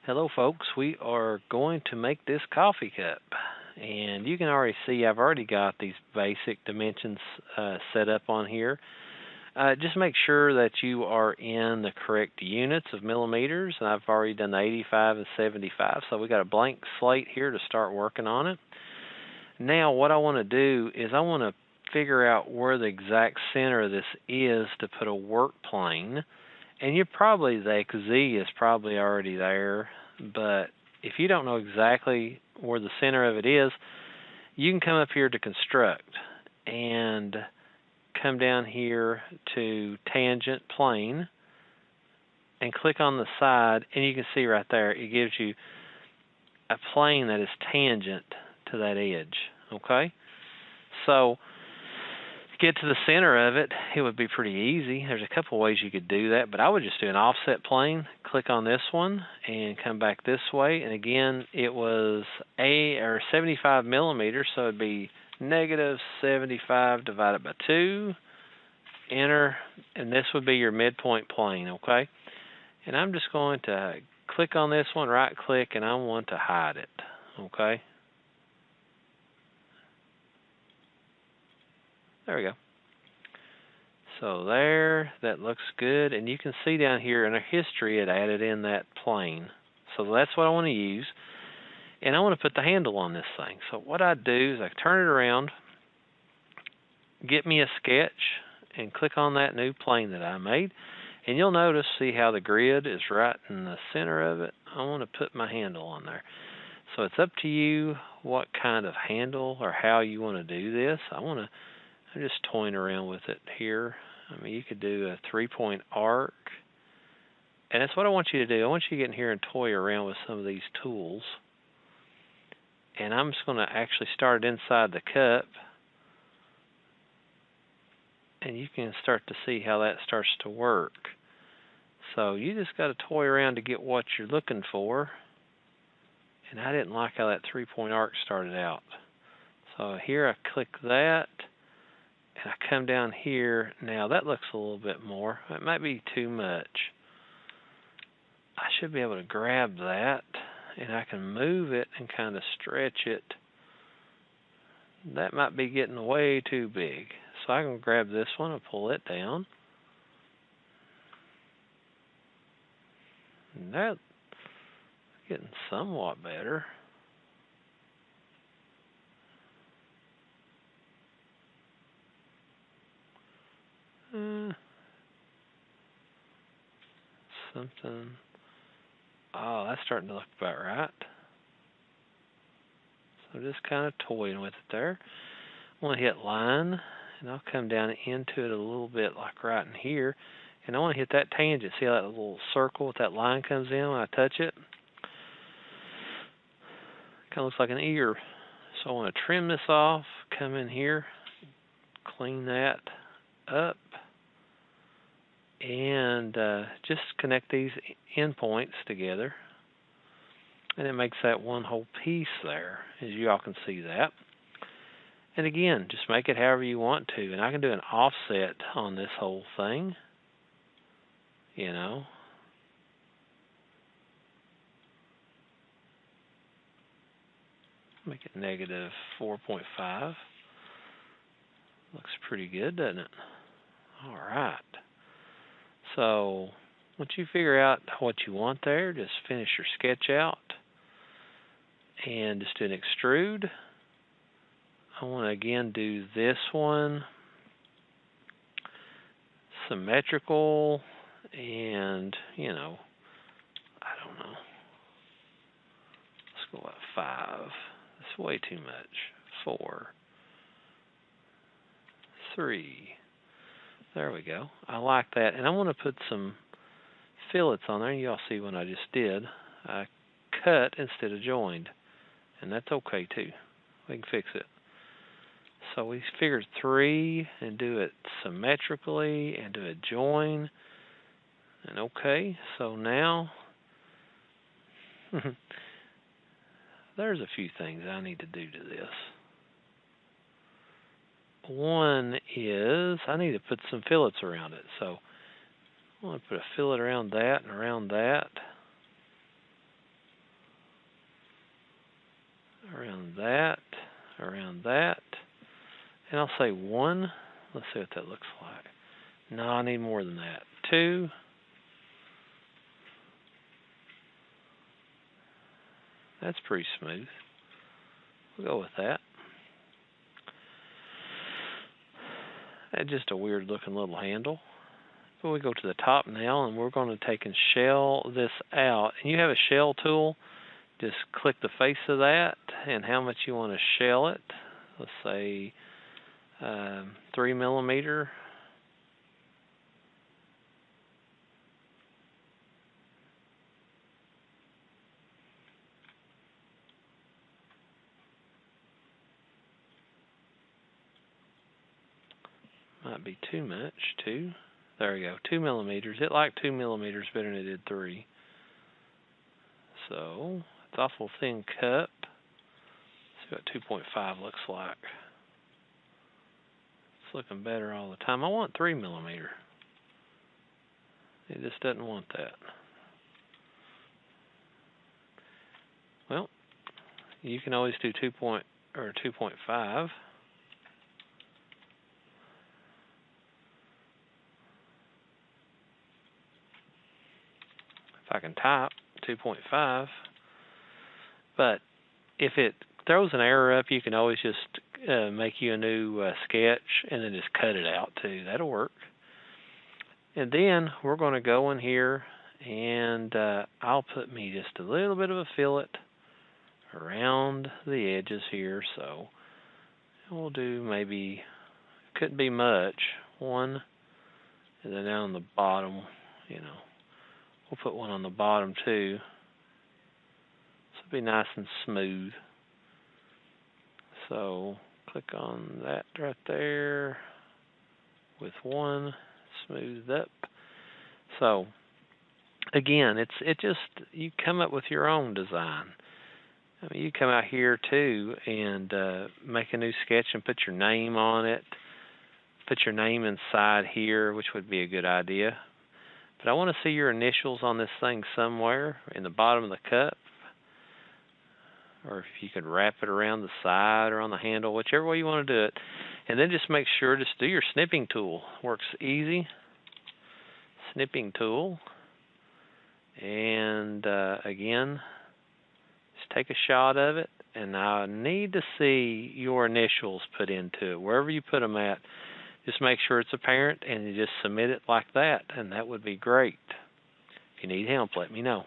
Hello, folks. We are going to make this coffee cup. And you can already see I've already got these basic dimensions set up on here. Just make sure that you are in the correct units of millimeters. And I've already done the 85 and 75, so we got a blank slate here to start working on it. Now, what I want to do is I want to figure out where the exact center of this is to put a work plane. And you're probably, the Z is probably already there, but if you don't know exactly where the center of it is, you can come up here to construct and come down here to tangent plane and click on the side, and you can see right there it gives you a plane that is tangent to that edge. Okay? So to get to the center of it, it would be pretty easy. There's a couple ways you could do that, but I would just do an offset plane, click on this one, and come back this way. And again, it was 75 millimeters, so it'd be negative 75 divided by 2, enter, and this would be your midpoint plane, okay? And I'm just going to click on this one, right click, and I want to hide it, okay? There we go. So there, that looks good, and you can see down here in our history it added in that plane. So that's what I want to use, and I want to put the handle on this thing. So what I do is I turn it around, get me a sketch, and click on that new plane that I made, and you'll notice, see how the grid is right in the center of it? I want to put my handle on there. So it's up to you what kind of handle or how you want to do this. I'm just toying around with it here. I mean, you could do a 3-point arc. And that's what I want you to do. I want you to get in here and toy around with some of these tools. And I'm just going to actually start it inside the cup. And you can start to see how that starts to work. So you just got to toy around to get what you're looking for. And I didn't like how that 3-point arc started out. So here I click that. And I come down here. Now that looks a little bit more. It might be too much. I should be able to grab that, and I can move it and kind of stretch it. That might be getting way too big. So I can grab this one and pull it down. And that's getting somewhat better. Something. Oh, that's starting to look about right. So just kind of toying with it there. I want to hit line, and I'll come down into it a little bit like right in here. And I want to hit that tangent. See how that little circle with that line comes in when I touch it? Kind of looks like an ear. So I want to trim this off, come in here, clean that up, and just connect these endpoints together. And it makes that one whole piece there, as you all can see that. And again, just make it however you want to. And I can do an offset on this whole thing, you know. Make it negative 4.5. Looks pretty good, doesn't it? All right. So once you figure out what you want there, just finish your sketch out and just do an extrude. I want to again do this one symmetrical, and you know, I don't know. Let's go at 5. That's way too much. 4, 3. There we go. I like that. And I want to put some fillets on there. Y'all see what I just did. I cut instead of joined. And that's okay too. We can fix it. So we figured 3 and do it symmetrically and do a join. And okay. So now there's a few things I need to do to this. One is I need to put some fillets around it. So I want to put a fillet around that and around that. around that, and I'll say 1. Let's see what that looks like. No, I need more than that. 2. That's pretty smooth. We'll go with that. That's just a weird looking little handle. So we go to the top now, and we're going to take and shell this out. And you have a shell tool. Just click the face of that and how much you want to shell it. Let's say 3 millimeter. Might be too much, 2. There we go, 2 millimeters. It liked 2 millimeters better than it did 3. So, it's awful thin cup. Let's see what 2.5 looks like. It's looking better all the time. I want 3 millimeter. It just doesn't want that. Well, you can always do 2.5. If I can type 2.5, but if it throws an error up, you can always just make you a new sketch and then just cut it out too. That'll work. And then we're going to go in here and I'll put me just a little bit of a fillet around the edges here. So we'll do maybe, couldn't be much, 1, and then down on the bottom, we'll put 1 on the bottom too. So it'll be nice and smooth. So click on that right there with 1 smoothed up. So again, it just, you come up with your own design. I mean, you come out here too and make a new sketch and put your name on it. Put your name inside here, which would be a good idea. But I want to see your initials on this thing somewhere in the bottom of the cup. Or if you could wrap it around the side or on the handle, whichever way you want to do it. And then just make sure, just do your snipping tool. Works easy. Snipping tool. And again, just take a shot of it. And I need to see your initials put into it. Wherever you put them at, just make sure it's apparent and you just submit it like that. And that would be great. If you need help, let me know.